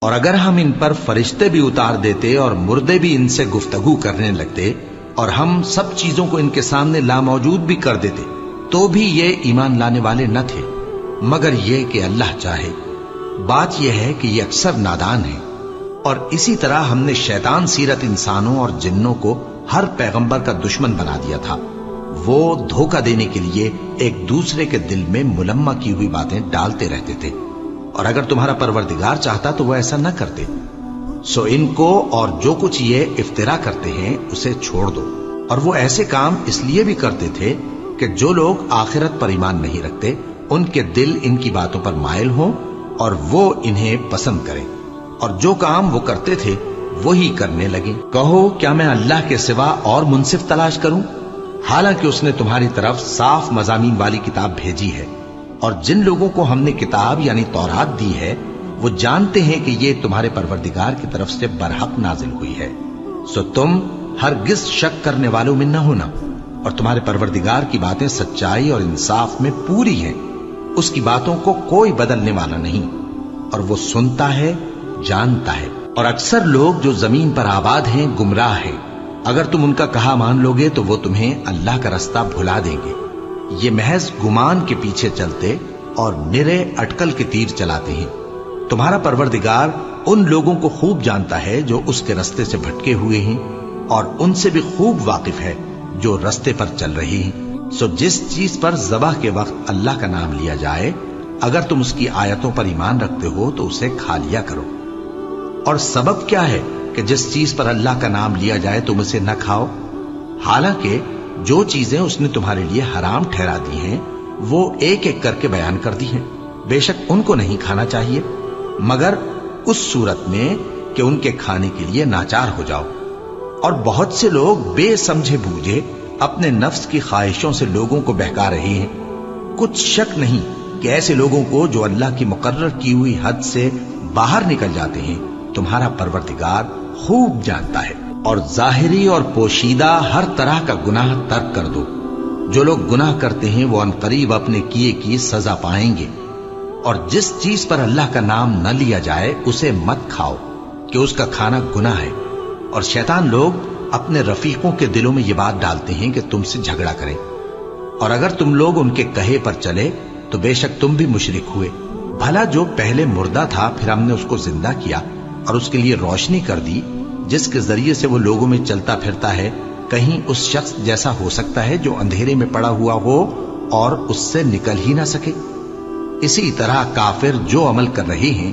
اور اگر ہم ان پر فرشتے بھی اتار دیتے اور مردے بھی ان سے گفتگو کرنے لگتے اور ہم سب چیزوں کو ان کے سامنے لاموجود بھی کر دیتے تو بھی یہ ایمان لانے والے نہ تھے، مگر یہ کہ اللہ چاہے۔ بات یہ ہے کہ یہ اکثر نادان ہیں۔ اور اسی طرح ہم نے شیطان سیرت انسانوں اور جنوں کو ہر پیغمبر کا دشمن بنا دیا تھا۔ وہ دھوکہ دینے کے لیے ایک دوسرے کے دل میں ملمہ کی ہوئی باتیں ڈالتے رہتے تھے، اور اگر تمہارا پروردگار چاہتا تو وہ ایسا نہ کرتے۔ سو ان کو اور جو کچھ یہ افترا کرتے ہیں اسے چھوڑ دو۔ اور وہ ایسے کام اس لیے بھی کرتے تھے کہ جو لوگ آخرت پر ایمان نہیں رکھتے ان کے دل ان کی باتوں پر مائل ہوں اور وہ انہیں پسند کریں، اور جو کام وہ کرتے تھے وہی کرنے لگیں۔ کہو کیا میں اللہ کے سوا اور منصف تلاش کروں؟ حالانکہ اس نے تمہاری طرف صاف مضامین والی کتاب بھیجی ہے، اور جن لوگوں کو ہم نے کتاب یعنی تورات دی ہے وہ جانتے ہیں کہ یہ تمہارے پروردگار کی طرف سے برحق نازل ہوئی ہے۔ سو تم ہرگز شک کرنے والوں میں نہ ہونا، اور تمہارے پروردگار کی باتیں سچائی اور انصاف میں پوری ہیں، اس کی باتوں کو کوئی بدلنے والا نہیں، اور وہ سنتا ہے، جانتا ہے۔ اور اکثر لوگ جو زمین پر آباد ہیں گمراہ ہیں، اگر تم ان کا کہا مان لوگے تو وہ تمہیں اللہ کا رستہ بھلا دیں گے۔ یہ محض گمان کے پیچھے چلتے اور نرے اٹکل کے تیر چلاتے ہیں۔ تمہارا پروردگار ان لوگوں کو خوب جانتا ہے جو اس کے رستے سے بھٹکے ہوئے ہیں، اور ان سے بھی خوب واقف ہے جو رستے پر چل رہے ہیں۔ سو جس چیز پر ذبح کے وقت اللہ کا نام لیا جائے، اگر تم اس کی آیتوں پر ایمان رکھتے ہو تو اسے کھا لیا کرو۔ اور سبب کیا ہے کہ جس چیز پر اللہ کا نام لیا جائے تم اسے نہ کھاؤ؟ حالانکہ جو چیزیں اس نے تمہارے لیے حرام ٹھہرا دی ہیں وہ ایک ایک کر کے بیان کر دی ہیں۔ بے شک ان کو نہیں کھانا چاہیے، مگر اس صورت میں کہ ان کے کھانے کے لیے ناچار ہو جاؤ۔ اور بہت سے لوگ بے سمجھے بوجھے اپنے نفس کی خواہشوں سے لوگوں کو بہکا رہے ہیں۔ کچھ شک نہیں کہ ایسے لوگوں کو جو اللہ کی مقرر کی ہوئی حد سے باہر نکل جاتے ہیں تمہارا پروردگار خوب جانتا ہے۔ اور ظاہری اور پوشیدہ ہر طرح کا گناہ ترک کر دو۔ جو لوگ گناہ کرتے ہیں وہ عنقریب اپنے کیے کی سزا پائیں گے۔ اور جس چیز پر اللہ کا نام نہ لیا جائے اسے مت کھاؤ کہ اس کا کھانا گناہ ہے۔ اور شیطان لوگ اپنے رفیقوں کے دلوں میں یہ بات ڈالتے ہیں کہ تم سے جھگڑا کریں، اور اگر تم لوگ ان کے کہے پر چلے تو بے شک تم بھی مشرک ہوئے۔ بھلا جو پہلے مردہ تھا پھر ہم نے اس کو زندہ کیا اور اس کے لیے روشنی کر دی جس کے ذریعے سے وہ لوگوں میں چلتا پھرتا ہے، کہیں اس شخص جیسا ہو سکتا ہے جو اندھیرے میں پڑا ہوا ہو اور اس سے نکل ہی نہ سکے؟ اسی طرح کافر جو عمل کر رہے ہیں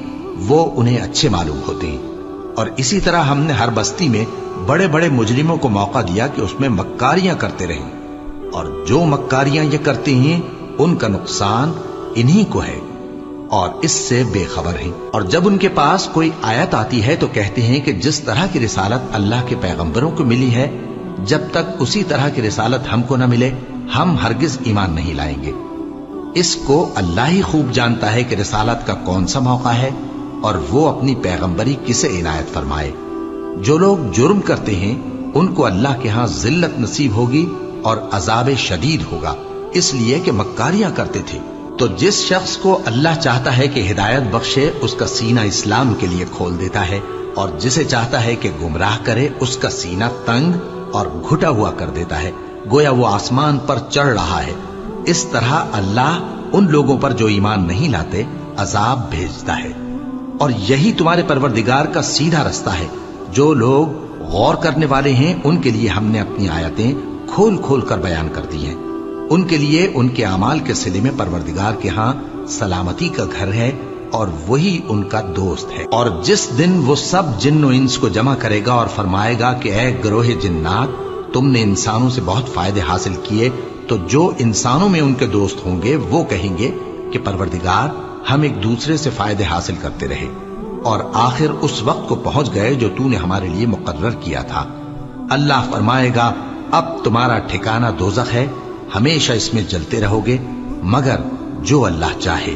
وہ انہیں اچھے معلوم ہوتے ہیں۔ اور اسی طرح ہم نے ہر بستی میں بڑے بڑے مجرموں کو موقع دیا کہ اس میں مکاریاں کرتے رہیں، اور جو مکاریاں یہ کرتے ہیں ان کا نقصان انہی کو ہے، اور اس سے بے خبر ہیں۔ اور جب ان کے پاس کوئی آیت آتی ہے تو کہتے ہیں کہ جس طرح کی رسالت اللہ کے پیغمبروں کو ملی ہے، جب تک اسی طرح کی رسالت ہم کو نہ ملے ہم ہرگز ایمان نہیں لائیں گے۔ اس کو اللہ ہی خوب جانتا ہے کہ رسالت کا کون سا موقع ہے اور وہ اپنی پیغمبری کسے عنایت فرمائے۔ جو لوگ جرم کرتے ہیں ان کو اللہ کے ہاں ذلت نصیب ہوگی اور عذاب شدید ہوگا، اس لیے کہ مکاریاں کرتے تھے۔ تو جس شخص کو اللہ چاہتا ہے کہ ہدایت بخشے اس کا سینہ اسلام کے لیے کھول دیتا ہے، اور جسے چاہتا ہے کہ گمراہ کرے اس کا سینہ تنگ اور گھٹا ہوا کر دیتا ہے، گویا وہ آسمان پر چڑھ رہا ہے۔ اس طرح اللہ ان لوگوں پر جو ایمان نہیں لاتے عذاب بھیجتا ہے۔ اور یہی تمہارے پروردگار کا سیدھا رستہ ہے۔ جو لوگ غور کرنے والے ہیں ان کے لیے ہم نے اپنی آیتیں کھول کھول کر بیان کر دی ہیں۔ ان کے لیے ان کے اعمال کے صلے میں پروردگار کے ہاں سلامتی کا گھر ہے، اور وہی ان کا دوست ہے۔ اور جس دن وہ سب جن و انس کو جمع کرے گا اور فرمائے گا کہ اے گروہ جنات، تم نے انسانوں سے بہت فائدے حاصل کیے، تو جو انسانوں میں ان کے دوست ہوں گے وہ کہیں گے کہ پروردگار ہم ایک دوسرے سے فائدے حاصل کرتے رہے، اور آخر اس وقت کو پہنچ گئے جو تو نے ہمارے لیے مقرر کیا تھا۔ اللہ فرمائے گا اب تمہارا ٹھکانہ دوزخ ہے، ہمیشہ اس میں جلتے رہو گے مگر جو اللہ چاہے۔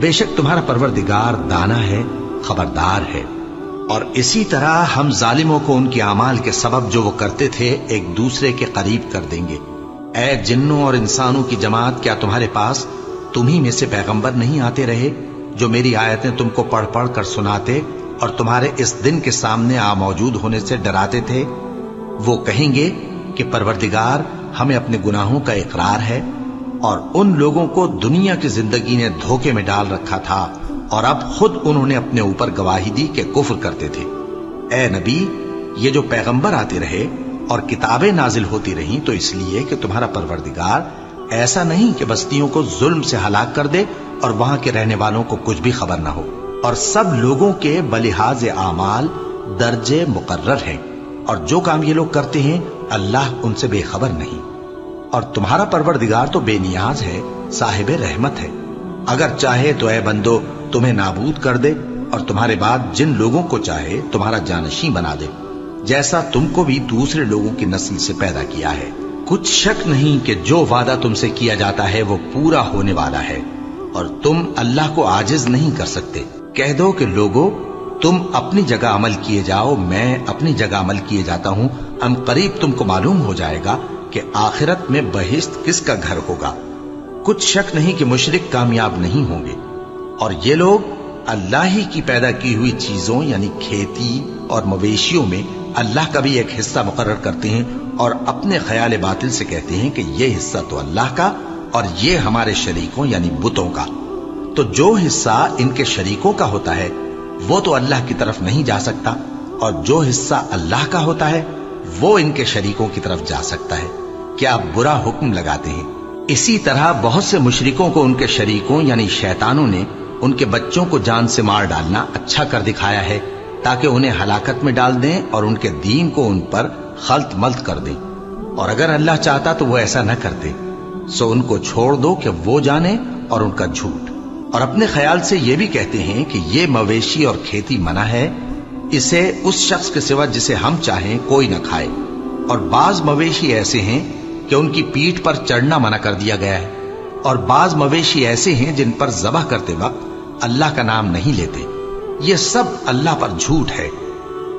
بے شک تمہارا پروردگار دانا ہے، خبردار ہے۔ اور اسی طرح ہم ظالموں کو ان کے اعمال کے سبب جو وہ کرتے تھے ایک دوسرے کے قریب کر دیں گے۔ اے جنوں اور انسانوں کی جماعت، کیا تمہارے پاس تمہیں میں سے پیغمبر نہیں آتے رہے جو میری آیتیں تم کو پڑھ پڑھ کر سناتے اور تمہارے اس دن کے سامنے آ موجود ہونے سے ڈراتے تھے؟ وہ کہیں گے کہ پروردگار ہمیں اپنے گناہوں کا اقرار ہے، اور ان لوگوں کو دنیا کی زندگی نے دھوکے میں ڈال رکھا تھا اور اب خود انہوں نے اپنے اوپر گواہی دی کہ کفر کرتے تھے۔ اے نبی، یہ جو پیغمبر آتے رہے اور کتابیں نازل ہوتی رہیں تو اس لیے کہ تمہارا پروردگار ایسا نہیں کہ بستیوں کو ظلم سے ہلاک کر دے اور وہاں کے رہنے والوں کو کچھ بھی خبر نہ ہو، اور سب لوگوں کے بلحاظ اعمال درجے مقرر ہیں، اور جو کام یہ لوگ کرتے ہیں اللہ ان سے بے خبر نہیں۔ اور تمہارا پروردگار تو بے نیاز ہے، صاحب رحمت ہے، اگر چاہے تو اے بندو تمہیں نابود کر دے اور تمہارے بعد جن لوگوں کو چاہے تمہارا جانشین بنا دے، جیسا تم کو بھی دوسرے لوگوں کی نسل سے پیدا کیا ہے۔ کچھ شک نہیں کہ جو وعدہ تم سے کیا جاتا ہے وہ پورا ہونے والا ہے، اور تم اللہ کو عاجز نہیں کر سکتے۔ کہہ دو کہ لوگو تم اپنی جگہ عمل کیے جاؤ، میں اپنی جگہ عمل کیے جاتا ہوں، ان قریب تم کو معلوم ہو جائے گا کہ آخرت میں بہشت کس کا گھر ہوگا۔ کچھ شک نہیں کہ مشرک کامیاب نہیں ہوں گے، اور یہ لوگ اللہ ہی کی پیدا کی ہوئی چیزوں یعنی کھیتی اور مویشیوں میں اللہ کا بھی ایک حصہ مقرر کرتے ہیں، اور اپنے خیال باطل سے کہتے ہیں کہ یہ حصہ تو اللہ کا اور یہ ہمارے شریکوں یعنی بتوں کا۔ تو جو حصہ ان کے شریکوں کا ہوتا ہے وہ تو اللہ کی طرف نہیں جا سکتا، اور جو حصہ اللہ کا ہوتا ہے وہ ان کے شریکوں کی طرف جا سکتا ہے۔ کیا برا حکم لگاتے ہیں؟ اسی طرح بہت سے مشرکوں کو ان کے شریکوں یعنی شیطانوں نے ان کے بچوں کو جان سے مار ڈالنا اچھا کر دکھایا ہے، تاکہ انہیں ہلاکت میں ڈال دیں اور ان کے دین کو ان پر خلط ملط کر دیں، اور اگر اللہ چاہتا تو وہ ایسا نہ کرتے۔ سو ان کو چھوڑ دو کہ وہ جانے اور ان کا جھوٹ، اور اپنے خیال سے یہ بھی کہتے ہیں کہ یہ مویشی اور کھیتی منع ہے، اسے اس شخص کے سوا جسے ہم چاہیں کوئی نہ کھائے، اور بعض مویشی ایسے ہیں کہ ان کی پیٹھ پر چڑھنا منع کر دیا گیا ہے، اور بعض مویشی ایسے ہیں جن پر ذبح کرتے وقت اللہ کا نام نہیں لیتے۔ یہ سب اللہ پر جھوٹ ہے،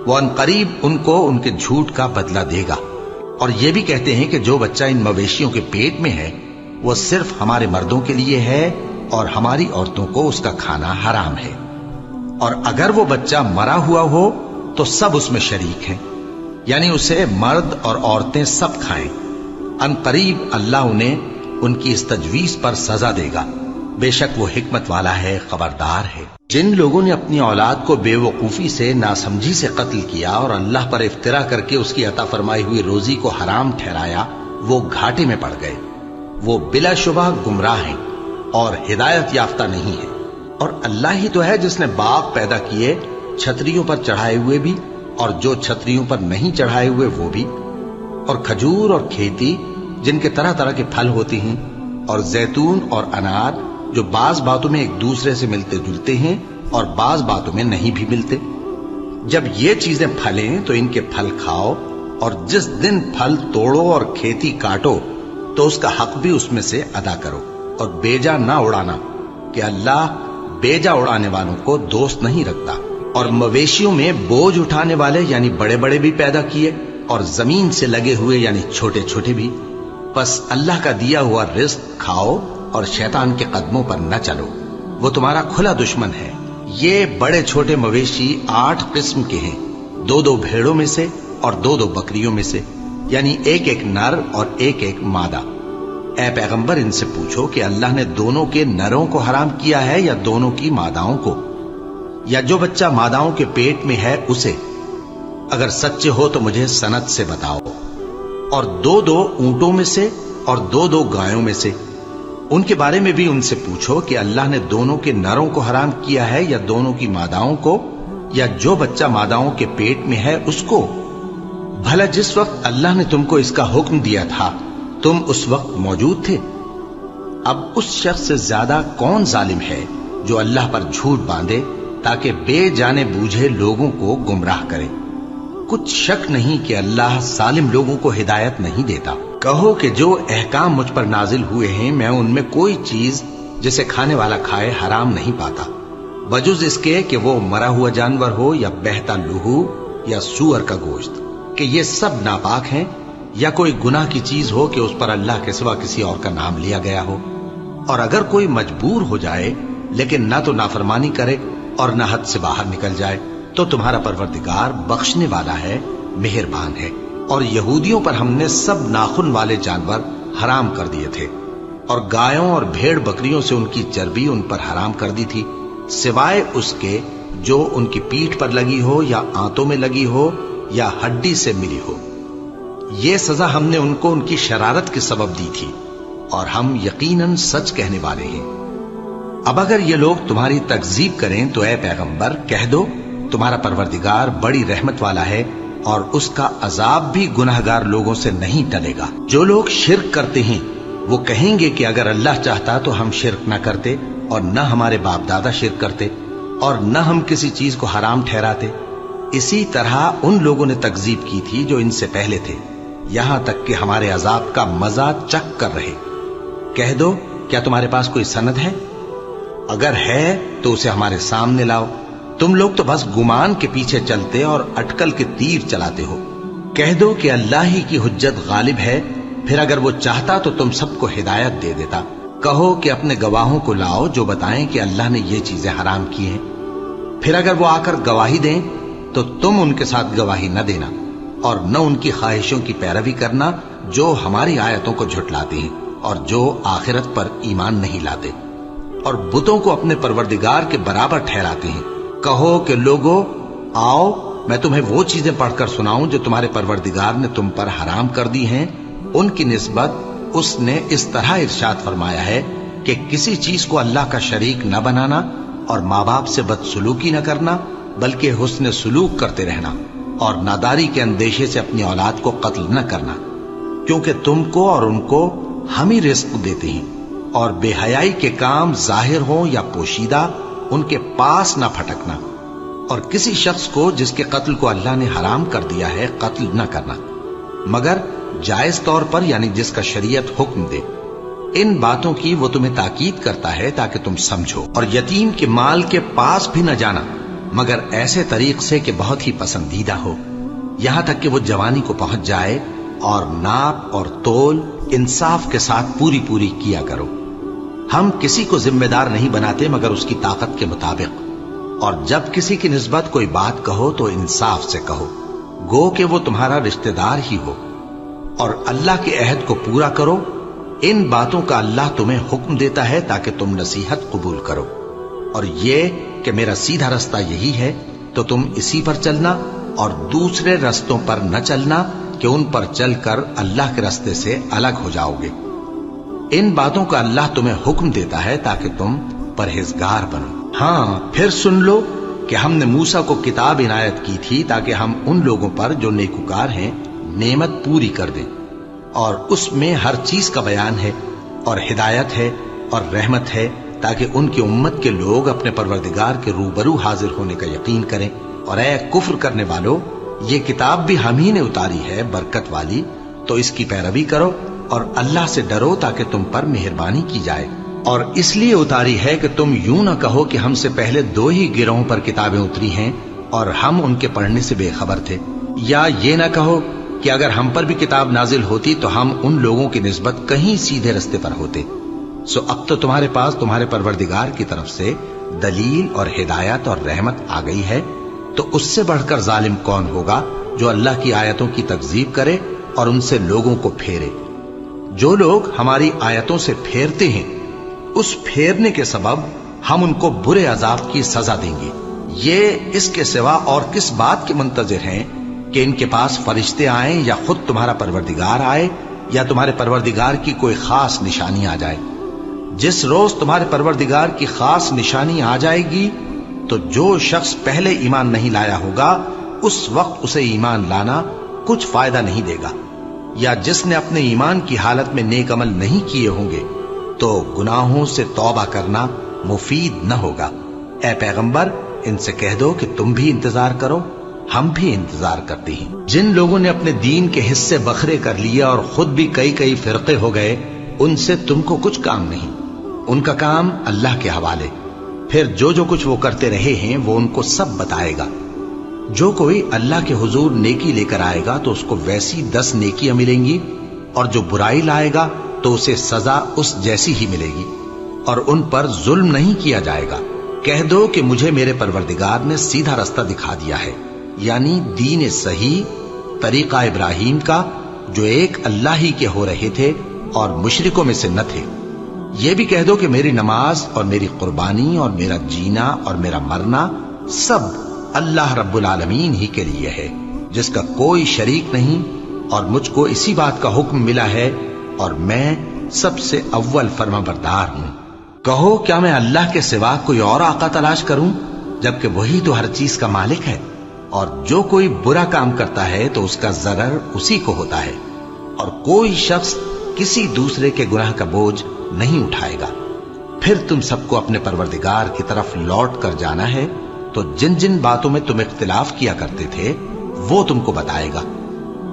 وہ ان قریب ان کو ان کے جھوٹ کا بدلہ دے گا۔ اور یہ بھی کہتے ہیں کہ جو بچہ ان مویشیوں کے پیٹ میں ہے وہ صرف ہمارے مردوں کے لیے ہے اور ہماری عورتوں کو اس کا کھانا حرام ہے، اور اگر وہ بچہ مرا ہوا ہو تو سب اس میں شریک ہیں، یعنی اسے مرد اور عورتیں سب کھائیں۔ ان قریب اللہ انہیں ان کی اس تجویز پر سزا دے گا، بے شک وہ حکمت والا ہے، خبردار ہے۔ جن لوگوں نے اپنی اولاد کو بے وقوفی سے ناسمجھی سے قتل کیا اور اللہ پر افترا کر کے اس کی عطا فرمائی ہوئی روزی کو حرام ٹھہرایا، وہ گھاٹے میں پڑ گئے، وہ بلا شبہ گمراہ ہیں اور ہدایت یافتہ نہیں ہے۔ اور اللہ ہی تو ہے جس نے باغ پیدا کیے، چھتریوں پر چڑھائے ہوئے بھی اور جو چھتریوں پر نہیں چڑھائے ہوئے وہ بھی، اور کھجور اور کھیتی جن کے طرح طرح کے پھل ہوتے ہیں، اور زیتون اور انار جو بعض باتوں میں ایک دوسرے سے ملتے جلتے ہیں اور بعض باتوں میں نہیں بھی ملتے۔ جب یہ چیزیں پھلیں تو ان کے پھل کھاؤ، اور جس دن پھل توڑو اور کھیتی کاٹو تو اس کا حق بھی اس میں سے ادا کرو، اور بیجا نہ اڑانا کہ اللہ بیجا اڑانے والوں کو دوست نہیں رکھتا۔ اور مویشیوں میں بوجھ اٹھانے والے یعنی بڑے بڑے بھی پیدا کیے، اور زمین سے لگے ہوئے یعنی چھوٹے چھوٹے بھی۔ بس اللہ کا دیا ہوا رزق کھاؤ اور شیطان کے قدموں پر نہ چلو، وہ تمہارا کھلا دشمن ہے۔ یہ بڑے چھوٹے مویشی 8 قسم کے ہیں، 2 بھیڑوں میں سے اور 2 بکریوں میں سے، یعنی ایک نر اور ایک مادہ۔ اے پیغمبر ان سے پوچھو کہ اللہ نے دونوں کے نروں کو حرام کیا ہے یا دونوں کی ماداؤں کو، یا جو بچہ ماداؤں کے پیٹ میں ہے اسے؟ اگر سچے ہو تو مجھے سند سے بتاؤ۔ اور 2 اونٹوں میں سے اور 2 گایوں میں سے، ان کے بارے میں بھی ان سے پوچھو کہ اللہ نے دونوں کے نروں کو حرام کیا ہے یا دونوں کی ماداؤں کو، یا جو بچہ ماداؤں کے پیٹ میں ہے اس کو؟ بھلا جس وقت اللہ نے تم کو اس کا حکم دیا تھا تم اس وقت موجود تھے؟ اب اس شخص سے زیادہ کون ظالم ہے جو اللہ پر جھوٹ باندھے تاکہ بے جانے بوجھے لوگوں کو گمراہ کرے۔ کچھ شک نہیں کہ اللہ ظالم لوگوں کو ہدایت نہیں دیتا۔ کہو کہ جو احکام مجھ پر نازل ہوئے ہیں میں ان میں کوئی چیز جسے کھانے والا کھائے حرام نہیں پاتا، بجز اس کے کہ وہ مرا ہوا جانور ہو یا بہتا لہو یا سور کا گوشت، کہ یہ سب ناپاک ہیں، یا کوئی گناہ کی چیز ہو کہ اس پر اللہ کے سوا کسی اور کا نام لیا گیا ہو۔ اور اگر کوئی مجبور ہو جائے لیکن نہ تو نافرمانی کرے اور نہ حد سے باہر نکل جائے تو تمہارا پروردگار بخشنے والا ہے، مہربان ہے۔ اور یہودیوں پر ہم نے سب ناخن والے جانور حرام کر دیے تھے، اور گایوں اور بھیڑ بکریوں سے ان کی چربی ان پر حرام کر دی تھی، سوائے اس کے جو ان کی پیٹھ پر لگی ہو یا آنتوں میں لگی ہو یا ہڈی سے ملی ہو۔ یہ سزا ہم نے ان کو ان کی شرارت کے سبب دی تھی، اور ہم یقیناً سچ کہنے والے ہیں۔ اب اگر یہ لوگ تمہاری تکذیب کریں تو اے پیغمبر کہہ دو، تمہارا پروردگار بڑی رحمت والا ہے، اور اس کا عذاب بھی گناہگار لوگوں سے نہیں ٹلے گا۔ جو لوگ شرک کرتے ہیں وہ کہیں گے کہ اگر اللہ چاہتا تو ہم شرک نہ کرتے، اور نہ ہمارے باپ دادا شرک کرتے، اور نہ ہم کسی چیز کو حرام ٹھہراتے۔ اسی طرح ان لوگوں نے تکذیب کی تھی جو ان سے پہلے تھے، یہاں تک کہ ہمارے عذاب کا مزہ چکھ کر رہے۔ کہہ دو، کیا تمہارے پاس کوئی سند ہے؟ اگر ہے تو اسے ہمارے سامنے لاؤ۔ تم لوگ تو بس گمان کے پیچھے چلتے اور اٹکل کے تیر چلاتے ہو۔ کہہ دو کہ اللہ ہی کی حجت غالب ہے، پھر اگر وہ چاہتا تو تم سب کو ہدایت دے دیتا۔ کہو کہ اپنے گواہوں کو لاؤ جو بتائیں کہ اللہ نے یہ چیزیں حرام کی ہیں، پھر اگر وہ آ کر گواہی دیں تو تم ان کے ساتھ گواہی نہ دینا، اور نہ ان کی خواہشوں کی پیروی کرنا جو ہماری آیتوں کو جھٹلاتے ہیں اور جو آخرت پر ایمان نہیں لاتے، اور بتوں کو اپنے پروردگار کے برابر ٹھہراتے ہیں۔ کہو کہ لوگو آؤ، میں تمہیں وہ چیزیں پڑھ کر سناؤں جو تمہارے پروردگار نے تم پر حرام کر دی ہیں۔ ان کی نسبت اس نے اس طرح ارشاد فرمایا ہے کہ کسی چیز کو اللہ کا شریک نہ بنانا، اور ماں باپ سے بدسلوکی نہ کرنا، بلکہ حسن سلوک کرتے رہنا، اور ناداری کے اندیشے سے اپنی اولاد کو قتل نہ کرنا، کیونکہ تم کو اور ان کو ہم ہی رزق دیتے ہیں۔ اور بے حیائی کے کام ظاہر ہوں یا پوشیدہ ان کے پاس نہ پھٹکنا، اور کسی شخص کو جس کے قتل کو اللہ نے حرام کر دیا ہے قتل نہ کرنا، مگر جائز طور پر، یعنی جس کا شریعت حکم دے۔ ان باتوں کی وہ تمہیں تاکید کرتا ہے تاکہ تم سمجھو۔ اور یتیم کے مال کے پاس بھی نہ جانا مگر ایسے طریق سے کہ بہت ہی پسندیدہ ہو، یہاں تک کہ وہ جوانی کو پہنچ جائے، اور ناپ اور تول انصاف کے ساتھ پوری پوری کیا کرو۔ ہم کسی کو ذمہ دار نہیں بناتے مگر اس کی طاقت کے مطابق، اور جب کسی کی نسبت کوئی بات کہو تو انصاف سے کہو، گو کہ وہ تمہارا رشتہ دار ہی ہو، اور اللہ کے عہد کو پورا کرو۔ ان باتوں کا اللہ تمہیں حکم دیتا ہے تاکہ تم نصیحت قبول کرو، اور یہ کہ میرا سیدھا رستہ یہی ہے تو تم اسی پر چلنا، اور دوسرے رستوں پر نہ چلنا کہ ان پر چل کر اللہ کے رستے سے الگ ہو جاؤ گے۔ ان باتوں کا اللہ تمہیں حکم دیتا ہے تاکہ تم پرہیزگار بنو۔ ہاں، پھر سن لو کہ ہم نے موسیٰ کو کتاب عنایت کی تھی تاکہ ہم ان لوگوں پر جو نیکوکار ہیں نعمت پوری کر دیں، اور اس میں ہر چیز کا بیان ہے، اور ہدایت ہے اور رحمت ہے، تاکہ ان کی امت کے لوگ اپنے پروردگار کے روبرو حاضر ہونے کا یقین کریں۔ اور اے کفر کرنے والو، یہ کتاب بھی ہم ہی نے اتاری ہے برکت والی، تو اس کی پیروی کرو اور اللہ سے ڈرو تاکہ تم پر مہربانی کی جائے۔ اور اس لیے اتاری ہے کہ تم یوں نہ کہو کہ ہم سے پہلے 2 ہی گروہوں پر کتابیں اتری ہیں اور ہم ان کے پڑھنے سے بے خبر تھے، یا یہ نہ کہو کہ اگر ہم پر بھی کتاب نازل ہوتی تو ہم ان لوگوں کی نسبت کہیں سیدھے رستے پر ہوتے۔ سو اب تو تمہارے پاس تمہارے پروردگار کی طرف سے دلیل اور ہدایت اور رحمت آ گئی ہے، تو اس سے بڑھ کر ظالم کون ہوگا جو اللہ کی آیتوں کی تکذیب کرے اور ان سے لوگوں کو پھیرے۔ جو لوگ ہماری آیتوں سے پھیرتے ہیں اس پھیرنے کے سبب ہم ان کو برے عذاب کی سزا دیں گے۔ یہ اس کے سوا اور کس بات کے منتظر ہیں کہ ان کے پاس فرشتے آئیں یا خود تمہارا پروردگار آئے یا تمہارے پروردگار کی کوئی خاص نشانی آ جائے۔ جس روز تمہارے پروردگار کی خاص نشانی آ جائے گی تو جو شخص پہلے ایمان نہیں لایا ہوگا اس وقت اسے ایمان لانا کچھ فائدہ نہیں دے گا، یا جس نے اپنے ایمان کی حالت میں نیک عمل نہیں کیے ہوں گے تو گناہوں سے توبہ کرنا مفید نہ ہوگا۔ اے پیغمبر، ان سے کہہ دو کہ تم بھی انتظار کرو، ہم بھی انتظار کرتے ہیں۔ جن لوگوں نے اپنے دین کے حصے بکھرے کر لیے اور خود بھی کئی فرقے ہو گئے، ان سے تم کو کچھ کام نہیں، ان کا کام اللہ کے حوالے۔ پھر جو کچھ وہ کرتے رہے ہیں وہ ان کو سب بتائے گا۔ جو کوئی اللہ کے حضور نیکی لے کر آئے گا تو اس کو ویسی 10 نیکیاں ملیں گی، اور جو برائی لائے گا تو اسے سزا اس جیسی ہی ملے گی، اور ان پر ظلم نہیں کیا جائے گا۔ کہہ دو کہ مجھے میرے پروردگار نے سیدھا راستہ دکھا دیا ہے، یعنی دین صحیح، طریقہ ابراہیم کا، جو ایک اللہ ہی کے ہو رہے تھے اور مشرکوں میں سے نہ تھے۔ یہ بھی کہہ دو کہ میری نماز اور میری قربانی اور میرا جینا اور میرا مرنا سب اللہ رب العالمین ہی کے لیے ہے، جس کا کوئی شریک نہیں، اور مجھ کو اسی بات کا حکم ملا ہے اور میں سب سے اول فرما بردار ہوں۔ کہو کیا میں اللہ کے سوا کوئی اور آقا تلاش کروں، جبکہ وہی تو ہر چیز کا مالک ہے، اور جو کوئی برا کام کرتا ہے تو اس کا ضرر اسی کو ہوتا ہے، اور کوئی شخص کسی دوسرے کے گناہ کا بوجھ نہیں اٹھائے گا۔ پھر تم سب کو اپنے پروردگار کی طرف لوٹ کر جانا ہے، تو جن جن باتوں میں تم اختلاف کیا کرتے تھے وہ تم کو بتائے گا،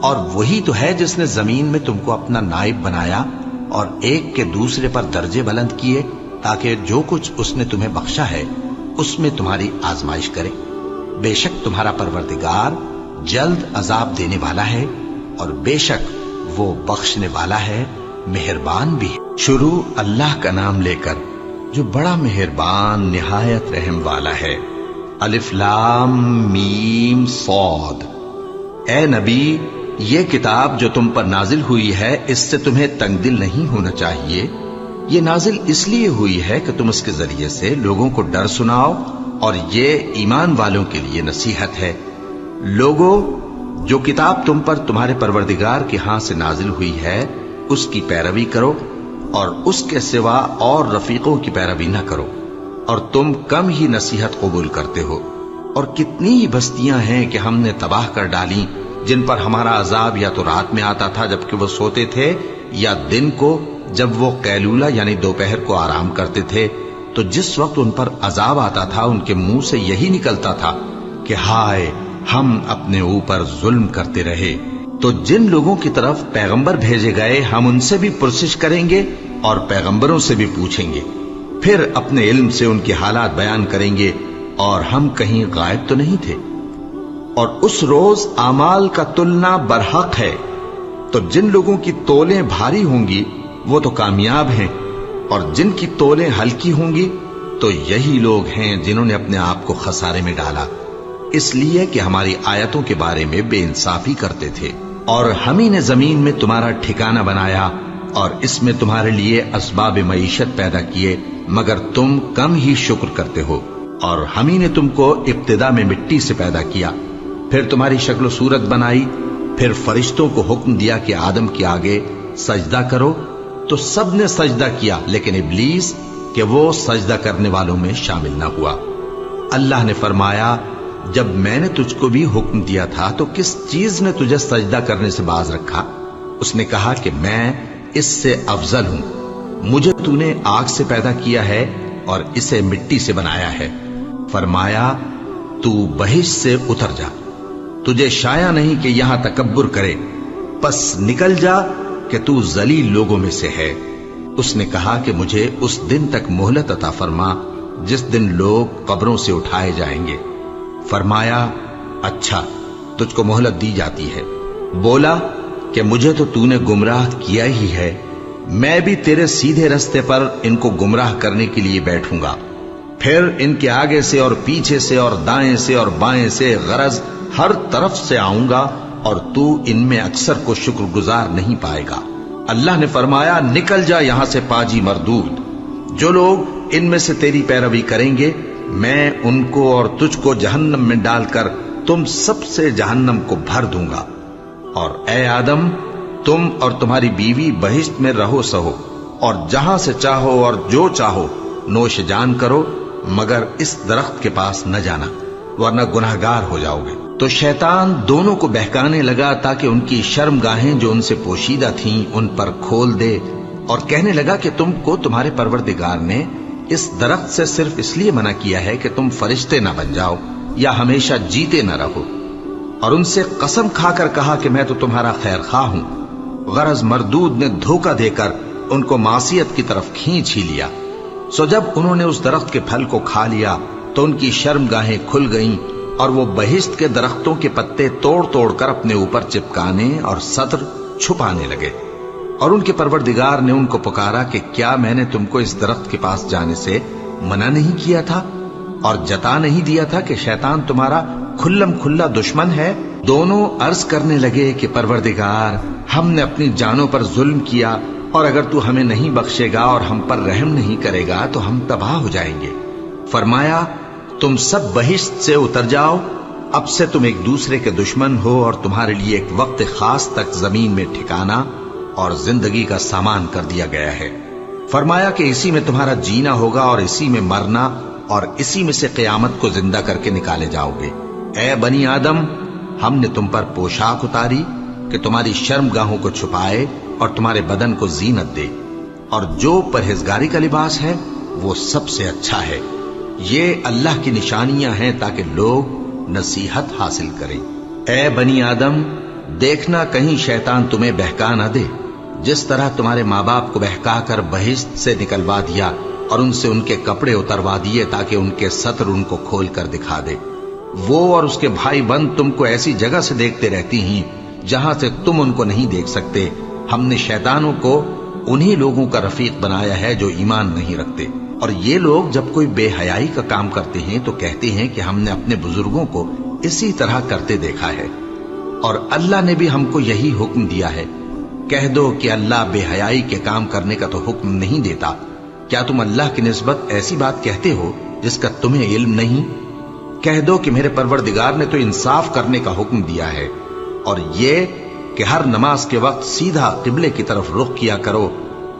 اور وہی تو ہے جس نے زمین میں تم کو اپنا نائب بنایا اور ایک کے دوسرے پر درجے بلند کیے، تاکہ جو کچھ اس نے تمہیں بخشا ہے اس میں تمہاری آزمائش کرے۔ بے شک تمہارا پروردگار جلد عذاب دینے والا ہے، اور بے شک وہ بخشنے والا ہے، مہربان بھی ہے۔ شروع اللہ کا نام لے کر جو بڑا مہربان نہایت رحم والا ہے۔ الف لام میم صاد۔ اے نبی، یہ کتاب جو تم پر نازل ہوئی ہے اس سے تمہیں تنگ دل نہیں ہونا چاہیے۔ یہ نازل اس لیے ہوئی ہے کہ تم اس کے ذریعے سے لوگوں کو ڈر سناؤ، اور یہ ایمان والوں کے لیے نصیحت ہے۔ لوگوں، جو کتاب تم پر تمہارے پروردگار کے ہاں سے نازل ہوئی ہے اس کی پیروی کرو، اور اس کے سوا اور رفیقوں کی پیروی نہ کرو، اور تم کم ہی نصیحت قبول کرتے ہو۔ اور کتنی ہی بستیاں ہیں کہ ہم نے تباہ کر ڈالی، جن پر ہمارا عذاب یا تو رات میں آتا تھا جبکہ وہ سوتے تھے، یا دن کو جب وہ قیلولہ یعنی دوپہر کو آرام کرتے تھے، تو جس وقت ان پر عذاب آتا تھا ان کے منہ سے یہی نکلتا تھا کہ ہائے، ہم اپنے اوپر ظلم کرتے رہے۔ تو جن لوگوں کی طرف پیغمبر بھیجے گئے ہم ان سے بھی پرسش کریں گے اور پیغمبروں سے بھی پوچھیں گے، پھر اپنے علم سے ان کے حالات بیان کریں گے، اور ہم کہیں غائب تو نہیں تھے۔ اور اس روز اعمال کا تلنا برحق ہے، تو جن لوگوں کی تولیں بھاری ہوں گی وہ تو کامیاب ہیں، اور جن کی تولیں ہلکی ہوں گی تو یہی لوگ ہیں جنہوں نے اپنے آپ کو خسارے میں ڈالا، اس لیے کہ ہماری آیتوں کے بارے میں بے انصافی کرتے تھے۔ اور ہم ہی نے زمین میں تمہارا ٹھکانہ بنایا، اور اس میں تمہارے لیے اسباب معیشت پیدا کیے، مگر تم کم ہی شکر کرتے ہو۔ اور ہم ہی نے تم کو ابتدا میں مٹی سے پیدا کیا، پھر تمہاری شکل و صورت بنائی، پھر فرشتوں کو حکم دیا کہ آدم کے آگے سجدہ کرو، تو سب نے سجدہ کیا، لیکن ابلیس کہ وہ سجدہ کرنے والوں میں شامل نہ ہوا۔ اللہ نے فرمایا، جب میں نے تجھ کو بھی حکم دیا تھا تو کس چیز نے تجھے سجدہ کرنے سے باز رکھا؟ اس نے کہا کہ میں اس سے افضل ہوں، مجھے تو نے آگ سے پیدا کیا ہے اور اسے مٹی سے بنایا ہے۔ فرمایا، تو بہشت سے اتر جا، تجھے شایع نہیں کہ یہاں تکبر کرے، پس نکل جا کہ تو ذلیل لوگوں میں سے ہے۔ اس نے کہا کہ مجھے اس دن تک مہلت عطا فرما جس دن لوگ قبروں سے اٹھائے جائیں گے۔ فرمایا، اچھا، تجھ کو مہلت دی جاتی ہے۔ بولا کہ مجھے تو نے گمراہ کیا ہی ہے، میں بھی تیرے سیدھے رستے پر ان کو گمراہ کرنے کے لیے بیٹھوں گا، پھر ان کے آگے سے اور پیچھے سے اور دائیں سے اور بائیں سے غرض ہر طرف سے آؤں گا، اور تو ان میں اکثر کو شکر گزار نہیں پائے گا۔ اللہ نے فرمایا، نکل جا یہاں سے پاجی مردود، جو لوگ ان میں سے تیری پیروی کریں گے میں ان کو اور تجھ کو جہنم میں ڈال کر تم سب سے جہنم کو بھر دوں گا۔ اور اے آدم، تم اور تمہاری بیوی بہشت میں رہو سہو، اور جہاں سے چاہو اور جو چاہو نوش جان کرو، مگر اس درخت کے پاس نہ جانا ورنہ گناہگار ہو جاؤ گے۔ تو شیطان دونوں کو بہکانے لگا تاکہ ان کی شرمگاہیں جو ان سے پوشیدہ تھیں ان پر کھول دے، اور کہنے لگا کہ تم کو تمہارے پروردگار نے اس درخت سے صرف اس لیے منع کیا ہے کہ تم فرشتے نہ بن جاؤ یا ہمیشہ جیتے نہ رہو۔ اور ان سے قسم کھا کر کہا کہ میں تو تمہارا خیر خواہ ہوں۔ غرض مردود نے دھوکہ دے کر ان کو معصیت کی طرف کھینچ ہی لیا۔ سو جب انہوں نے اس درخت کے پھل کو کھا لیا تو ان کی شرمگاہیں کھل گئیں، اور وہ بہشت کے درختوں کے پتے توڑ توڑ کر اپنے اوپر چپکانے اور سطر چھپانے لگے۔ اور ان کے پروردگار نے ان کو پکارا کہ کیا میں نے تم کو اس درخت کے پاس جانے سے منع نہیں کیا تھا؟ اور جتا نہیں دیا تھا کہ شیطان تمہارا کھلم کھلا دشمن ہے؟ دونوں عرض کرنے لگے کہ پروردگار، ہم نے اپنی جانوں پر ظلم کیا، اور اگر تو ہمیں نہیں بخشے گا اور ہم پر رحم نہیں کرے گا تو ہم تباہ ہو جائیں گے۔ فرمایا، تم سب بہشت سے اتر جاؤ، اب سے تم ایک دوسرے کے دشمن ہو، اور تمہارے لیے ایک وقت خاص تک زمین میں ٹھکانا اور زندگی کا سامان کر دیا گیا ہے۔ فرمایا کہ اسی میں تمہارا جینا ہوگا اور اسی میں مرنا، اور اسی میں سے قیامت کو زندہ کر کے نکالے جاؤ گے۔ اے بنی آدم، ہم نے تم پر پوشاک اتاری کہ تمہاری شرم گاہوں کو چھپائے اور تمہارے بدن کو زینت دے، اور جو پرہیزگاری کا لباس ہے وہ سب سے اچھا ہے۔ یہ اللہ کی نشانیاں ہیں تاکہ لوگ نصیحت حاصل کریں۔ اے بنی آدم، دیکھنا کہیں شیطان تمہیں بہکا نہ دے، جس طرح تمہارے ماں باپ کو بہکا کر بہشت سے نکلوا دیا اور ان سے ان کے کپڑے اتروا دیے تاکہ ان کے ستر ان کو کھول کر دکھا دے۔ وہ اور اس کے بھائی بند تم کو ایسی جگہ سے دیکھتے رہتی ہیں جہاں سے تم ان کو نہیں دیکھ سکتے۔ ہم نے شیطانوں کو انہی لوگوں کا رفیق بنایا ہے جو ایمان نہیں رکھتے، اور یہ لوگ جب کوئی بے حیائی کا کام کرتے ہیں تو کہتے ہیں کہ ہم نے اپنے بزرگوں کو اسی طرح کرتے دیکھا ہے، اور اللہ نے بھی ہم کو یہی حکم دیا ہے۔ کہہ دو کہ اللہ بے حیائی کے کام کرنے کا تو حکم نہیں دیتا۔ کیا تم اللہ کی نسبت ایسی بات کہتے ہو جس کا تمہیں علم نہیں؟ کہہ دو کہ میرے پروردگار نے تو انصاف کرنے کا حکم دیا ہے، اور یہ کہ ہر نماز کے وقت سیدھا قبلے کی طرف رخ کیا کرو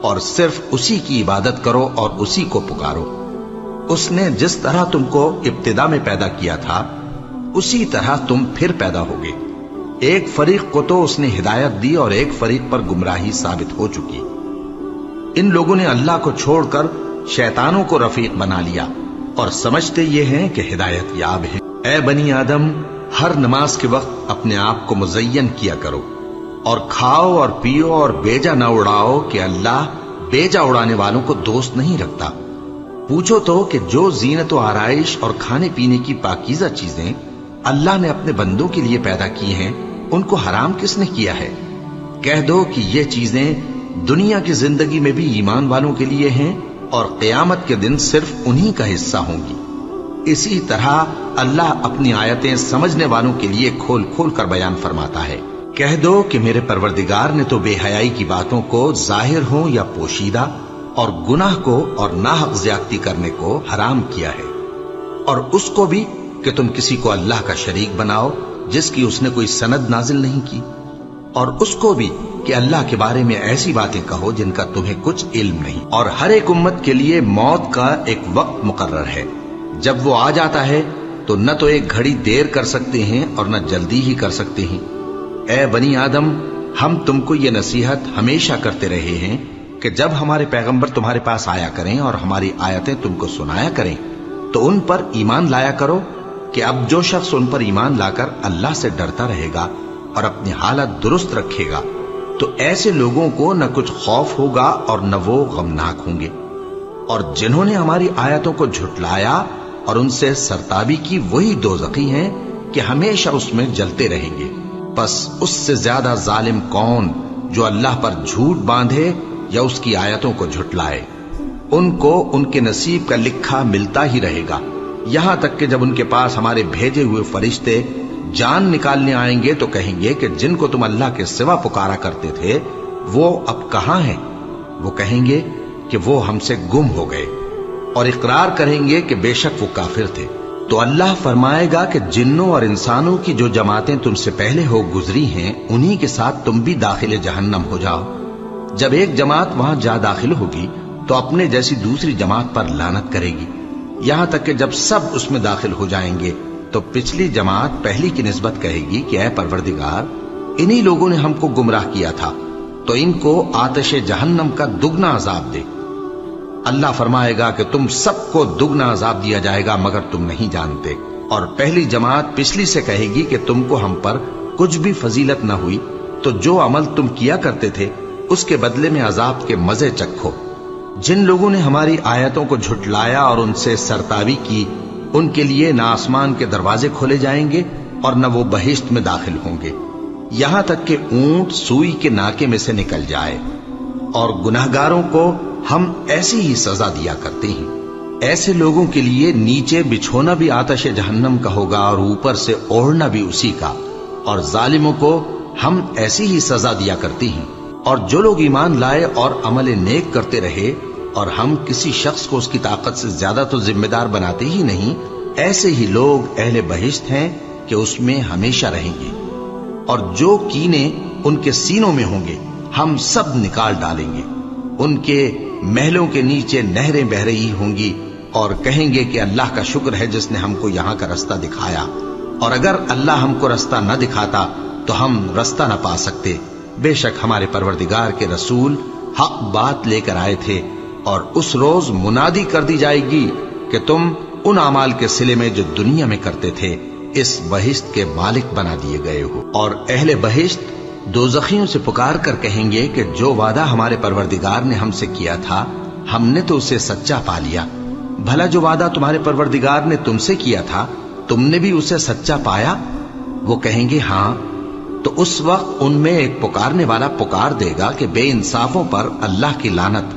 اور صرف اسی کی عبادت کرو اور اسی کو پکارو۔ اس نے جس طرح تم کو ابتدا میں پیدا کیا تھا اسی طرح تم پھر پیدا ہوگے۔ ایک فریق کو تو اس نے ہدایت دی اور ایک فریق پر گمراہی ثابت ہو چکی۔ ان لوگوں نے اللہ کو چھوڑ کر شیطانوں کو رفیق بنا لیا اور سمجھتے یہ ہیں کہ ہدایت یاب ہیں۔ اے بنی آدم، ہر نماز کے وقت اپنے آپ کو مزین کیا کرو، اور کھاؤ اور پیو اور بیجا نہ اڑاؤ کہ اللہ بیجا اڑانے والوں کو دوست نہیں رکھتا۔ پوچھو تو کہ جو زینت و آرائش اور کھانے پینے کی پاکیزہ چیزیں اللہ نے اپنے بندوں کے لیے پیدا کی ہیں، ان کو حرام کس نے کیا ہے؟ کہہ دو کہ یہ چیزیں دنیا کی زندگی میں بھی ایمان والوں کے لیے ہیں اور قیامت کے دن صرف انہی کا حصہ ہوں گی۔ اسی طرح اللہ اپنی آیتیں سمجھنے والوں کے لیے کھول کھول کر بیان فرماتا ہے۔ کہہ دو کہ میرے پروردگار نے تو بے حیائی کی باتوں کو ظاہر ہوں یا پوشیدہ، اور گناہ کو اور ناحق زیادتی کرنے کو حرام کیا ہے، اور اس کو بھی کہ تم کسی کو اللہ کا شریک بناؤ جس کی اس نے کوئی سند نازل نہیں کی، اور اس کو بھی کہ اللہ کے بارے میں ایسی باتیں کہو جن کا تمہیں کچھ علم نہیں۔ اور ہر ایک امت کے لیے موت کا ایک وقت مقرر ہے، جب وہ آ جاتا ہے تو نہ تو ایک گھڑی دیر کر سکتے ہیں اور نہ جلدی ہی کر سکتے ہیں۔ اے بنی آدم، ہم تم کو یہ نصیحت ہمیشہ کرتے رہے ہیں کہ جب ہمارے پیغمبر تمہارے پاس آیا کریں اور ہماری آیتیں تم کو سنایا کریں تو ان پر ایمان لایا کرو، کہ اب جو شخص ان پر ایمان لا کر اللہ سے ڈرتا رہے گا اور اپنی حالت درست رکھے گا تو ایسے لوگوں کو نہ کچھ خوف ہوگا اور نہ وہ غمناک ہوں گے۔ اور جنہوں نے ہماری آیتوں کو جھٹلایا اور ان سے سرتابی کی، وہی دوزخی ہیں کہ ہمیشہ اس میں جلتے رہیں گے۔ پس اس سے زیادہ ظالم کون جو اللہ پر جھوٹ باندھے یا اس کی آیتوں کو جھٹلائے؟ ان کو ان کے نصیب کا لکھا ملتا ہی رہے گا، یہاں تک کہ جب ان کے پاس ہمارے بھیجے ہوئے فرشتے جان نکالنے آئیں گے تو کہیں گے کہ جن کو تم اللہ کے سوا پکارا کرتے تھے وہ اب کہاں ہیں؟ وہ کہیں گے کہ وہ ہم سے گم ہو گئے، اور اقرار کریں گے کہ بے شک وہ کافر تھے۔ تو اللہ فرمائے گا کہ جنوں اور انسانوں کی جو جماعتیں تم سے پہلے ہو گزری ہیں انہی کے ساتھ تم بھی داخل جہنم ہو جاؤ۔ جب ایک جماعت وہاں جا داخل ہوگی تو اپنے جیسی دوسری جماعت پر لعنت کرے گی، یہاں تک کہ جب سب اس میں داخل ہو جائیں گے تو پچھلی جماعت پہلی کی نسبت کہے گی کہ اے پروردگار، انہی لوگوں نے ہم کو گمراہ کیا تھا، تو ان کو آتش جہنم کا دگنا عذاب دے۔ اللہ فرمائے گا کہ تم سب کو دگنا عذاب دیا جائے گا مگر تم نہیں جانتے۔ اور پہلی جماعت پچھلی سے کہے گی کہ تم کو ہم پر کچھ بھی فضیلت نہ ہوئی، تو جو عمل تم کیا کرتے تھے اس کے بدلے میں عذاب کے مزے چکھو۔ جن لوگوں نے ہماری آیتوں کو جھٹلایا اور ان سے سرتابی کی، ان کے لیے نہ آسمان کے دروازے کھولے جائیں گے اور نہ وہ بہشت میں داخل ہوں گے، یہاں تک کہ اونٹ سوئی کے ناکے میں سے نکل جائے۔ اور گناہگاروں کو ہم ایسی ہی سزا دیا کرتے ہیں۔ ایسے لوگوں کے لیے نیچے بچھونا بھی آتش جہنم کا ہوگا اور اوپر سے اوڑھنا بھی اسی کا، اور ظالموں کو ہم ایسی ہی سزا دیا کرتی ہیں۔ اور جو لوگ ایمان لائے اور عمل نیک کرتے رہے، اور ہم کسی شخص کو اس کی طاقت سے زیادہ تو ذمہ دار بناتے ہی نہیں، ایسے ہی لوگ اہل بہشت ہیں کہ اس میں ہمیشہ رہیں گے۔ اور جو کینے ان کے سینوں میں ہوں گے ہم سب نکال ڈالیں گے۔ ان کے محلوں کے نیچے نہریں بہہ رہی ہوں گی، اور کہیں گے کہ اللہ کا شکر ہے جس نے ہم کو یہاں کا رستہ دکھایا، اور اگر اللہ ہم کو رستہ نہ دکھاتا تو ہم رستہ نہ پا سکتے۔ بے شک ہمارے پروردگار کے رسول حق بات لے کر آئے تھے، اور اس روز منادی کر دی جائے گی کہ تم ان اعمال کے صلے میں جو دنیا میں کرتے تھے اس بہشت کے مالک بنا دیے گئے ہو۔ اور اہل بہشت دوزخیوں سے پکار کر کہیں گے کہ جو وعدہ ہمارے پروردگار نے ہم سے کیا تھا ہم نے تو اسے سچا پا لیا۔ بھلا جو وعدہ تمہارے پروردگار نے تم سے کیا تھا تم نے بھی اسے سچا پایا؟ وہ کہیں گے ہاں۔ تو اس وقت ان میں ایک پکارنے والا پکار دے گا کہ بے انصافوں پر اللہ کی لعنت،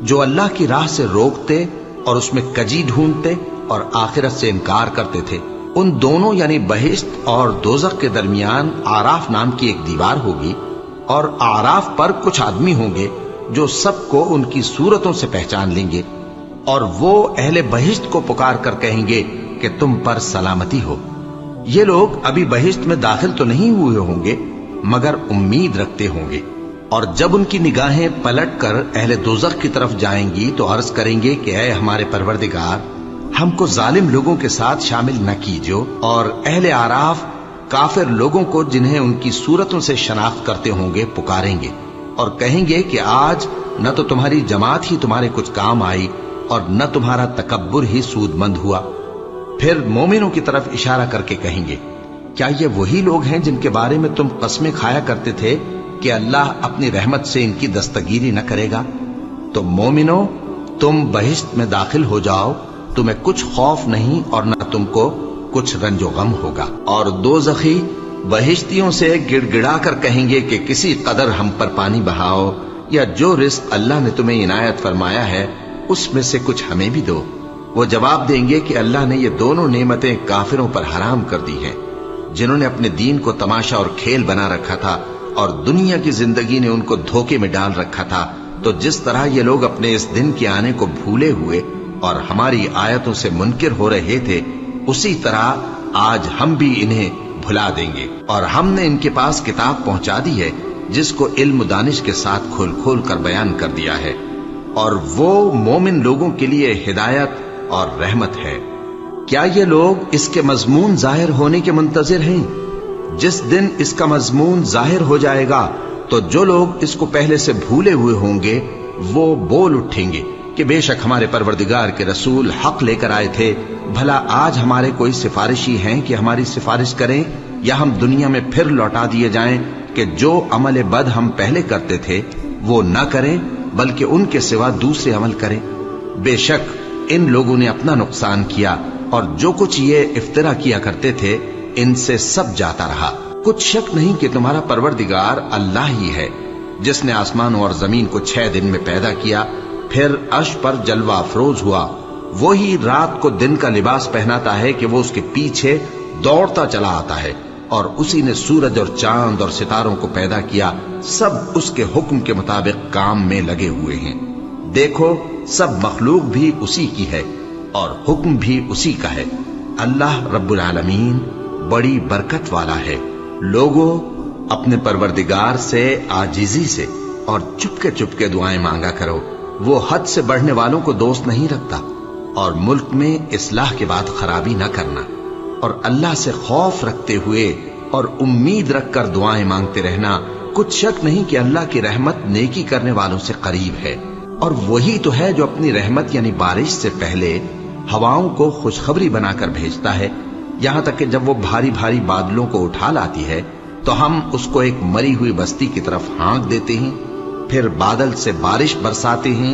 جو اللہ کی راہ سے روکتے اور اس میں کجی ڈھونڈتے اور آخرت سے انکار کرتے تھے۔ ان دونوں یعنی بہشت اور دوزخ کے درمیان آراف نام کی ایک دیوار ہوگی، اور آراف پر کچھ آدمی ہوں گے جو سب کو ان کی صورتوں سے پہچان لیں گے، اور وہ اہل بہشت کو پکار کر کہیں گے کہ تم پر سلامتی ہو۔ یہ لوگ ابھی بہشت میں داخل تو نہیں ہوئے ہوں گے مگر امید رکھتے ہوں گے، اور جب ان کی نگاہیں پلٹ کر اہل دوزخ کی طرف جائیں گی تو عرض کریں گے کہ اے ہمارے پروردگار، ہم کو ظالم لوگوں کے ساتھ شامل نہ کیجو۔ اور اہل آراف کافر لوگوں کو جنہیں ان کی صورتوں سے شناخت کرتے ہوں گے پکاریں گے اور کہیں گے کہ آج نہ تو تمہاری جماعت ہی تمہارے کچھ کام آئی اور نہ تمہارا تکبر ہی سود مند ہوا۔ پھر مومنوں کی طرف اشارہ کر کے کہیں گے، کیا یہ وہی لوگ ہیں جن کے بارے میں تم قسمیں کھایا کرتے تھے کہ اللہ اپنی رحمت سے ان کی دستگیری نہ کرے گا؟ تو مومنوں، تم بہشت میں داخل ہو جاؤ، تمہیں کچھ خوف نہیں اور نہ تم کو کچھ رنج و غم ہوگا۔ اور دوزخی بہشتیوں سے گڑ گڑا کر کہیں گے کہ کسی قدر ہم پر پانی بہاؤ، یا جو رزق اللہ نے تمہیں عنایت فرمایا ہے اس میں سے کچھ ہمیں بھی دو۔ وہ جواب دیں گے کہ اللہ نے یہ دونوں نعمتیں کافروں پر حرام کر دی ہیں، جنہوں نے اپنے دین کو تماشا اور کھیل بنا رکھا تھا اور دنیا کی زندگی نے ان کو دھوکے میں ڈال رکھا تھا۔ تو جس طرح یہ لوگ اپنے اس دن کے آنے کو بھولے ہوئے اور ہماری آیتوں سے منکر ہو رہے تھے، اسی طرح آج ہم بھی انہیں بھلا دیں گے۔ اور ہم نے ان کے پاس کتاب پہنچا دی ہے جس کو علم و دانش کے ساتھ کھول کھول کر بیان کر دیا ہے، اور وہ مومن لوگوں کے لیے ہدایت اور رحمت ہے۔ کیا یہ لوگ اس کے مضمون ظاہر ہونے کے منتظر ہیں؟ جس دن اس کا مضمون ظاہر ہو جائے گا تو جو لوگ اس کو پہلے سے بھولے ہوئے ہوں گے وہ بول اٹھیں گے کہ بے شک ہمارے پروردگار کے رسول حق لے کر آئے تھے۔ بھلا آج ہمارے کوئی سفارشی ہیں کہ ہماری سفارش کریں، یا ہم دنیا میں پھر لوٹا دیے جائیں کہ جو عمل بد ہم پہلے کرتے تھے وہ نہ کریں بلکہ ان کے سوا دوسرے عمل کریں۔ بے شک ان لوگوں نے اپنا نقصان کیا، اور جو کچھ یہ افترا کیا کرتے تھے ان سے سب جاتا رہا۔ کچھ شک نہیں کہ تمہارا پروردگار اللہ ہی ہے جس نے آسمانوں اور زمین کو 6 دن میں پیدا کیا، پھر عرش پر جلوہ افروز ہوا۔ وہی رات کو دن کا لباس پہناتا ہے کہ وہ اس کے پیچھے دوڑتا چلا آتا ہے، اور اسی نے سورج اور چاند اور ستاروں کو پیدا کیا، سب اس کے حکم کے مطابق کام میں لگے ہوئے ہیں۔ دیکھو سب مخلوق بھی اسی کی ہے اور حکم بھی اسی کا ہے۔ اللہ رب العالمین بڑی برکت والا ہے۔ لوگوں، اپنے پروردگار سے عاجزی سے اور چپکے دعائیں مانگا کرو، وہ حد سے بڑھنے والوں کو دوست نہیں رکھتا، اور ملک میں اصلاح کے بعد خرابی نہ کرنا، اور اللہ سے خوف رکھتے ہوئے اور امید رکھ کر دعائیں مانگتے رہنا۔ کچھ شک نہیں کہ اللہ کی رحمت نیکی کرنے والوں سے قریب ہے، اور وہی تو ہے جو اپنی رحمت یعنی بارش سے پہلے ہواؤں کو خوشخبری بنا کر بھیجتا ہے، یہاں تک کہ جب وہ بھاری بھاری بادلوں کو اٹھا لاتی ہے تو ہم اس کو ایک مری ہوئی بستی کی طرف ہانک دیتے ہیں، پھر بادل سے بارش برساتے ہیں،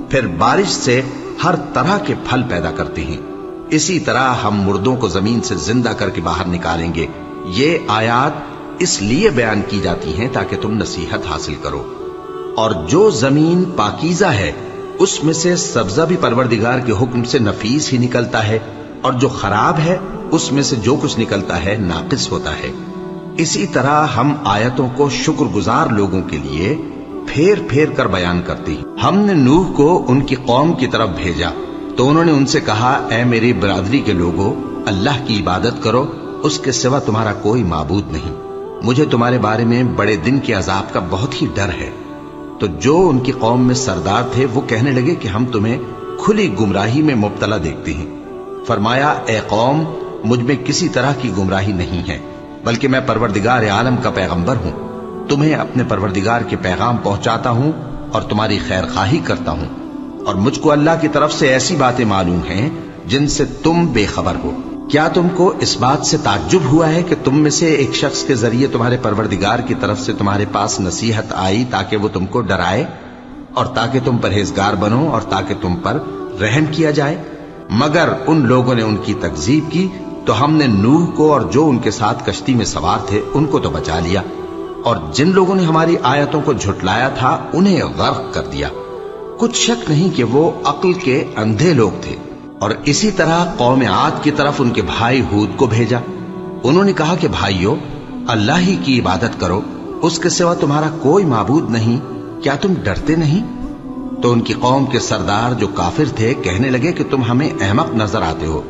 پھر بارش سے ہر طرح کے پھل پیدا کرتے ہیں۔ اسی طرح ہم مردوں کو زمین سے زندہ کر کے باہر نکالیں گے۔ یہ آیات اس لیے بیان کی جاتی ہیں تاکہ تم نصیحت حاصل کرو۔ اور جو زمین پاکیزہ ہے اس میں سے سبزہ بھی پروردگار کے حکم سے نفیس ہی نکلتا ہے، اور جو خراب ہے اس میں سے جو کچھ نکلتا ہے ناقص ہوتا ہے۔ اسی طرح ہم آیتوں کو شکر گزار لوگوں کے لیے پھیر پھیر کر بیان کرتے ہیں۔ ہم نے نوح کو ان کی قوم کی طرف بھیجا تو انہوں نے ان سے کہا، اے میری برادری کے لوگوں، اللہ کی عبادت کرو، اس کے سوا تمہارا کوئی معبود نہیں۔ مجھے تمہارے بارے میں بڑے دن کے عذاب کا بہت ہی ڈر ہے۔ تو جو ان کی قوم میں سردار تھے وہ کہنے لگے کہ ہم تمہیں کھلی گمراہی میں مبتلا دیکھتے ہیں۔ فرمایا، اے قوم، مجھ میں کسی طرح کی گمراہی نہیں ہے، بلکہ میں پروردگار عالم کا پیغمبر ہوں، تمہیں اپنے پروردگار کے پیغام پہنچاتا ہوں اور تمہاری خیر خواہی کرتا ہوں، اور مجھ کو اللہ کی طرف سے ایسی باتیں معلوم ہیں جن سے تم بے خبر ہو۔ کیا تم کو اس بات سے تعجب ہوا ہے کہ تم میں سے ایک شخص کے ذریعے تمہارے پروردگار کی طرف سے تمہارے پاس نصیحت آئی تاکہ وہ تم کو ڈرائے اور تاکہ تم پرہیزگار بنو اور تاکہ تم پر رحم کیا جائے؟ مگر ان لوگوں نے ان کی تکذیب کی تو ہم نے نوح کو اور جو ان کے ساتھ کشتی میں سوار تھے ان کو تو بچا لیا، اور جن لوگوں نے ہماری آیتوں کو جھٹلایا تھا انہیں غرق کر دیا۔ کچھ شک نہیں کہ وہ عقل کے اندھے لوگ تھے۔ اور اسی طرح قوم عاد کی طرف ان کے بھائی ہود کو بھیجا۔ انہوں نے کہا کہ بھائیو، اللہ ہی کی عبادت کرو، اس کے سوا تمہارا کوئی معبود نہیں، کیا تم ڈرتے نہیں؟ تو ان کی قوم کے سردار جو کافر تھے کہنے لگے کہ تم ہمیں احمق نظر آتے ہو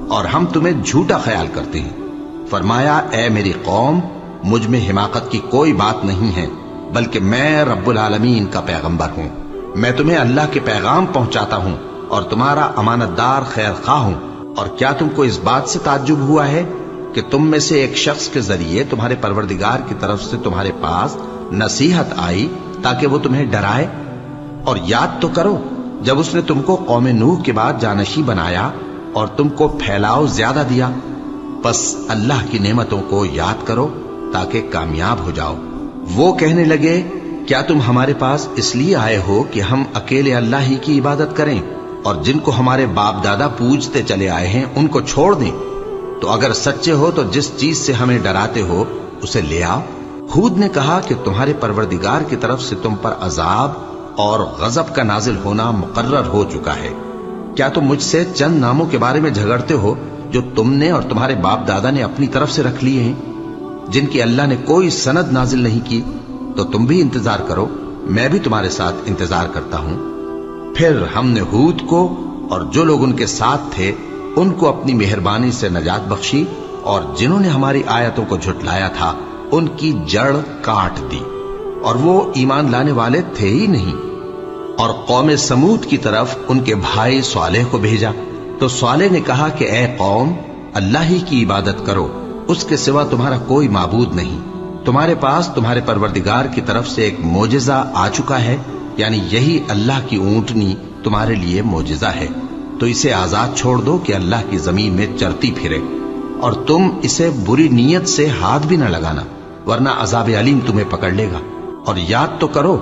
اور ہم تمہیں جھوٹا خیال کرتے ہیں۔ فرمایا، اے میری قوم، مجھ میں حماقت کی کوئی بات نہیں ہے، بلکہ میں رب العالمین کا پیغمبر ہوں۔ میں تمہیں اللہ کے پیغام پہنچاتا ہوں اور تمہارا امانت دار خیر خواہ ہوں۔ اور کیا تم کو اس بات سے تعجب ہوا ہے کہ تم میں سے ایک شخص کے ذریعے تمہارے پروردگار کی طرف سے تمہارے پاس نصیحت آئی تاکہ وہ تمہیں ڈرائے؟ اور یاد تو کرو جب اس نے تم کو قوم نوح کے بعد جانشی بنایا اور تم کو پھیلاؤ زیادہ دیا، بس اللہ کی نعمتوں کو یاد کرو تاکہ کامیاب ہو جاؤ۔ وہ کہنے لگے، کیا تم ہمارے پاس اس لیے آئے ہو کہ ہم اکیلے اللہ ہی کی عبادت کریں اور جن کو ہمارے باپ دادا پوجتے چلے آئے ہیں ان کو چھوڑ دیں؟ تو اگر سچے ہو تو جس چیز سے ہمیں ڈراتے ہو اسے لے آؤ۔ ہود نے کہا کہ تمہارے پروردگار کی طرف سے تم پر عذاب اور غضب کا نازل ہونا مقرر ہو چکا ہے۔ کیا تم مجھ سے چند ناموں کے بارے میں جھگڑتے ہو جو تم نے اور تمہارے باپ دادا نے اپنی طرف سے رکھ لیے ہیں، جن کی اللہ نے کوئی سند نازل نہیں کی؟ تو تم بھی انتظار کرو، میں بھی تمہارے ساتھ انتظار کرتا ہوں۔ پھر ہم نے ہود کو اور جو لوگ ان کے ساتھ تھے ان کو اپنی مہربانی سے نجات بخشی، اور جنہوں نے ہماری آیتوں کو جھٹلایا تھا ان کی جڑ کاٹ دی، اور وہ ایمان لانے والے تھے ہی نہیں۔ اور قوم سمود کی طرف ان کے بھائی صالح کو بھیجا تو صالح نے کہا کہ اے قوم، اللہ ہی کی عبادت کرو، اس کے سوا تمہارا کوئی معبود نہیں۔ تمہارے پاس تمہارے پروردگار کی طرف سے ایک معجزہ آ چکا ہے، یعنی یہی اللہ کی اونٹنی تمہارے لیے معجزہ ہے، تو اسے آزاد چھوڑ دو کہ اللہ کی زمین میں چرتی پھرے، اور تم اسے بری نیت سے ہاتھ بھی نہ لگانا، ورنہ عذاب علیم تمہیں پکڑ لے گا۔ اور یاد تو کرو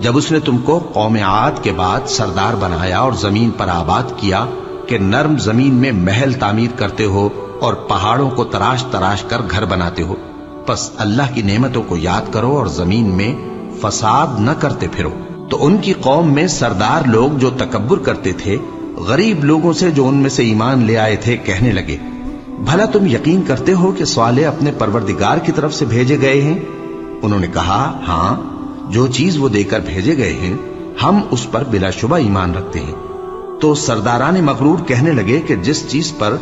جب اس نے تم کو قوم عاد کے بعد سردار بنایا اور زمین پر آباد کیا کہ نرم زمین میں محل تعمیر کرتے ہو اور پہاڑوں کو تراش تراش کر گھر بناتے ہو، پس اللہ کی نعمتوں کو یاد کرو اور زمین میں فساد نہ کرتے پھرو۔ تو ان کی قوم میں سردار لوگ جو تکبر کرتے تھے غریب لوگوں سے جو ان میں سے ایمان لے آئے تھے کہنے لگے، بھلا تم یقین کرتے ہو کہ صالح اپنے پروردگار کی طرف سے بھیجے گئے ہیں؟ انہوں نے کہا، ہاں، جو چیز وہ دے کر بھیجے گئے ہیں ہم اس پر بلا شبہ ایمان رکھتے ہیں۔ تو سرداران مغرور کہنے لگے کہ جس چیز پر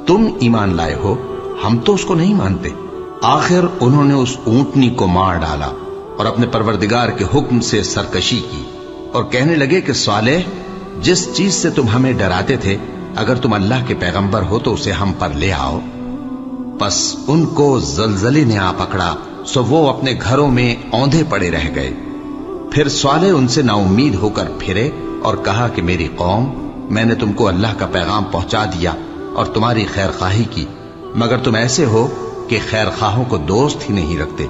تم ایمان لائے ہو ہم تو اس کو نہیں مانتے۔ آخر انہوں نے اس اونٹنی کو مار ڈالا اور اپنے پروردگار کے حکم سے سرکشی کی، اور کہنے لگے کہ صالح، جس چیز سے تم ہمیں ڈراتے تھے اگر تم اللہ کے پیغمبر ہو تو اسے ہم پر لے آؤ۔ پس ان کو زلزلے نے آ پکڑا، سو وہ اپنے گھروں میں اوندھے پڑے رہ گئے۔ پھر صالح ان سے نا امید ہو کر پھرے اور کہا کہ میری قوم، میں نے تم کو اللہ کا پیغام پہنچا دیا اور تمہاری خیر خواہی کی، مگر تم ایسے ہو کہ خیر خواہوں کو دوست ہی نہیں رکھتے۔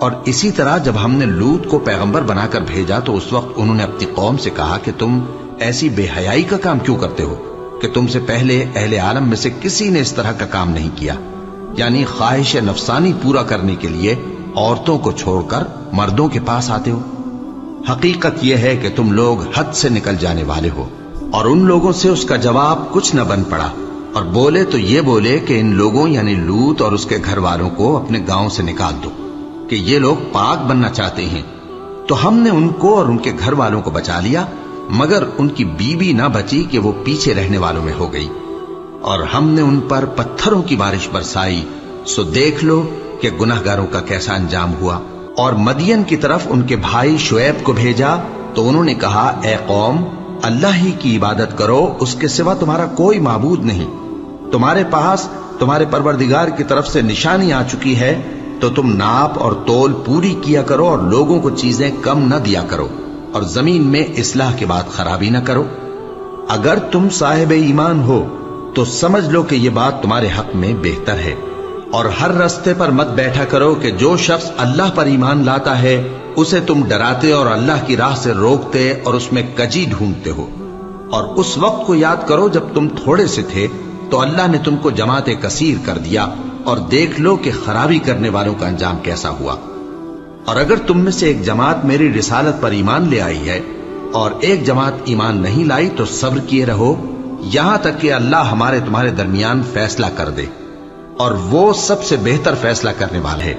اور اسی طرح جب ہم نے لوط کو پیغمبر بنا کر بھیجا تو اس وقت انہوں نے اپنی قوم سے کہا کہ تم ایسی بے حیائی کا کام کیوں کرتے ہو کہ تم سے پہلے اہل عالم میں سے کسی نے اس طرح کا کام نہیں کیا، یعنی خواہش نفسانی پورا کرنے کے لیے عورتوں کو چھوڑ کر مردوں کے پاس آتے ہو۔ حقیقت یہ ہے کہ تم لوگ حد سے نکل جانے والے ہو۔ اور ان لوگوں سے اس کا جواب کچھ نہ بن پڑا، اور بولے تو یہ بولے کہ ان لوگوں یعنی لوط اور اس کے گھر والوں کو اپنے گاؤں سے نکال دو کہ یہ لوگ پاک بننا چاہتے ہیں۔ تو ہم نے ان کو اور ان کے گھر والوں کو بچا لیا، مگر ان کی بیوی نہ بچی کہ وہ پیچھے رہنے والوں میں ہو گئی، اور ہم نے ان پر پتھروں کی بارش برسائی، سو دیکھ لو کہ گناہگاروں کا کیسا انجام ہوا۔ اور مدین کی طرف ان کے بھائی شعیب کو بھیجا تو انہوں نے کہا، اے قوم، اللہ ہی کی عبادت کرو، اس کے سوا تمہارا کوئی معبود نہیں۔ تمہارے پاس تمہارے پروردگار کی طرف سے نشانی آ چکی ہے، تو تم ناپ اور تول پوری کیا کرو اور لوگوں کو چیزیں کم نہ دیا کرو، اور زمین میں اصلاح کے بعد خرابی نہ کرو۔ اگر تم صاحب ایمان ہو تو سمجھ لو کہ یہ بات تمہارے حق میں بہتر ہے، اور ہر رستے پر مت بیٹھا کرو کہ جو شخص اللہ پر ایمان لاتا ہے اسے تم ڈراتے اور اللہ کی راہ سے روکتے اور اس میں کجی ڈھونڈتے ہو۔ اور اس وقت کو یاد کرو جب تم تھوڑے سے تھے تو اللہ نے تم کو جماعت کثیر کر دیا، اور دیکھ لو کہ خرابی کرنے والوں کا انجام کیسا ہوا۔ اور اگر تم میں سے ایک جماعت میری رسالت پر ایمان لے آئی ہے اور ایک جماعت ایمان نہیں لائی تو صبر کیے رہو یہاں تک کہ اللہ ہمارے تمہارے درمیان فیصلہ کر دے، اور وہ سب سے بہتر فیصلہ کرنے والا ہے۔